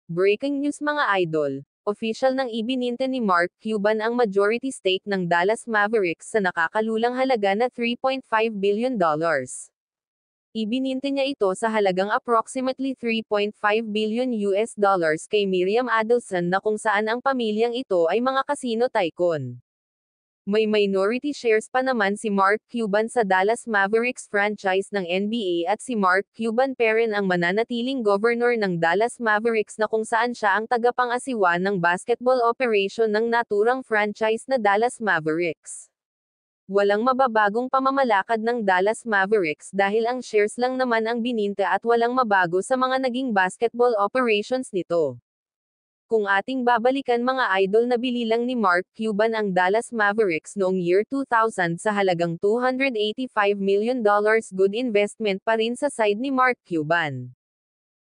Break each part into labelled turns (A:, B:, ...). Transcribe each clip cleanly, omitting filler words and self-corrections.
A: Breaking news mga idol. Official nang ibininta ni Mark Cuban ang majority stake ng Dallas Mavericks sa nakakalulang halaga na $3.5 billion. Ibininta niya ito sa halagang approximately $3.5 billion kay Miriam Adelson na kung saan ang pamilyang ito ay mga casino tycoon. May minority shares pa naman si Mark Cuban sa Dallas Mavericks franchise ng NBA at si Mark Cuban pa rin ang mananatiling governor ng Dallas Mavericks na kung saan siya ang tagapang-asiwa ng basketball operation ng naturang franchise na Dallas Mavericks. Walang mababagong pamamalakad ng Dallas Mavericks dahil ang shares lang naman ang bininta at walang mabago sa mga naging basketball operations nito. Kung ating babalikan mga idol, nabili lang ni Mark Cuban ang Dallas Mavericks noong year 2000 sa halagang $285 million. Good investment pa rin sa side ni Mark Cuban.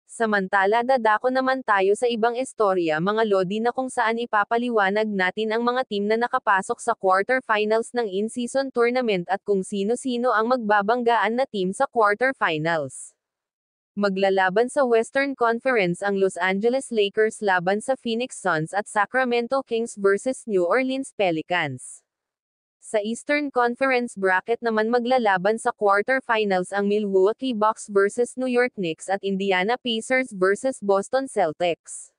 A: Samantala dadako naman tayo sa ibang istorya mga lodi na kung saan ipapaliwanag natin ang mga team na nakapasok sa quarterfinals ng in-season tournament at kung sino-sino ang magbabanggaan na team sa quarterfinals. Maglalaban sa Western Conference ang Los Angeles Lakers laban sa Phoenix Suns at Sacramento Kings versus New Orleans Pelicans. Sa Eastern Conference bracket naman maglalaban sa quarterfinals ang Milwaukee Bucks versus New York Knicks at Indiana Pacers versus Boston Celtics.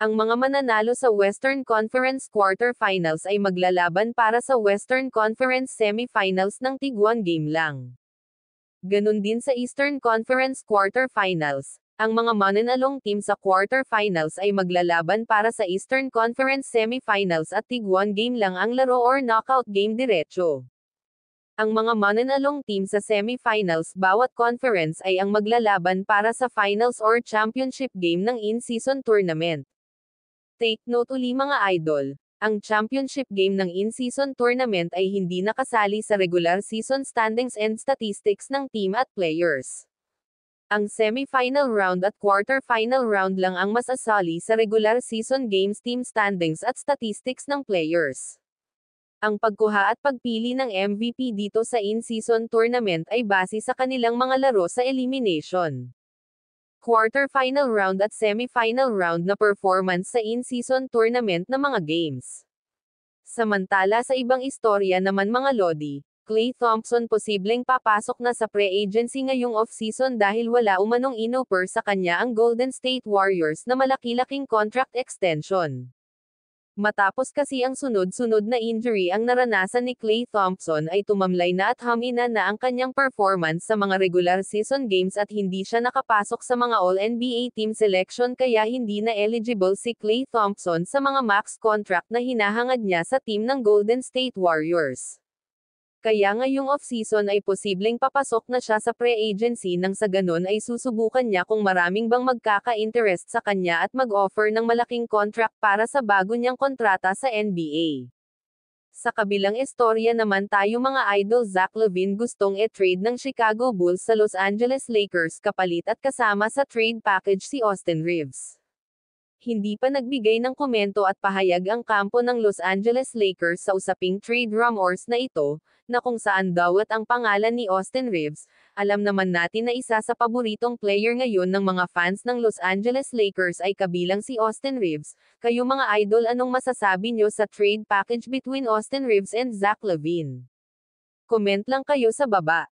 A: Ang mga mananalo sa Western Conference quarterfinals ay maglalaban para sa Western Conference semifinals ng tig-1 game lang. Ganon din sa Eastern Conference quarterfinals, ang mga mananalong team sa quarterfinals ay maglalaban para sa Eastern Conference semifinals at tig-1 game lang ang laro or knockout game diretso. Ang mga mananalong team sa semifinals bawat conference ay ang maglalaban para sa finals or championship game ng in-season tournament. Take note uli mga idol. Ang championship game ng in-season tournament ay hindi nakasali sa regular season standings and statistics ng team at players. Ang semi-final round at quarter-final round lang ang masasali sa regular season games team standings at statistics ng players. Ang pagkuha at pagpili ng MVP dito sa in-season tournament ay base sa kanilang mga laro sa elimination, quarter-final round at semi-final round na performance sa in-season tournament na mga games. Samantala sa ibang istorya naman mga lodi, Klay Thompson posibleng papasok na sa pre-agency ngayong off-season dahil wala umanong inoffer sa kanya ang Golden State Warriors na malaki-laking contract extension. Matapos kasi ang sunod-sunod na injury ang naranasan ni Klay Thompson ay tumamlay na at humina na ang kanyang performance sa mga regular season games at hindi siya nakapasok sa mga All-NBA team selection kaya hindi na eligible si Klay Thompson sa mga max contract na hinahangad niya sa team ng Golden State Warriors. Kaya ngayong off-season ay posibleng papasok na siya sa pre-agency nang sa ganon ay susubukan niya kung maraming bang magkaka-interest sa kanya at mag-offer ng malaking contract para sa bago niyang kontrata sa NBA. Sa kabilang istorya naman tayo mga idol, Zach LaVine gustong e-trade ng Chicago Bulls sa Los Angeles Lakers kapalit at kasama sa trade package si Austin Reaves. Hindi pa nagbigay ng komento at pahayag ang kampo ng Los Angeles Lakers sa usaping trade rumors na ito, na kung saan daw at ang pangalan ni Austin Reaves. Alam naman natin na isa sa paboritong player ngayon ng mga fans ng Los Angeles Lakers ay kabilang si Austin Reaves. Kayo mga idol, anong masasabi nyo sa trade package between Austin Reaves and Zach LaVine? Comment lang kayo sa baba.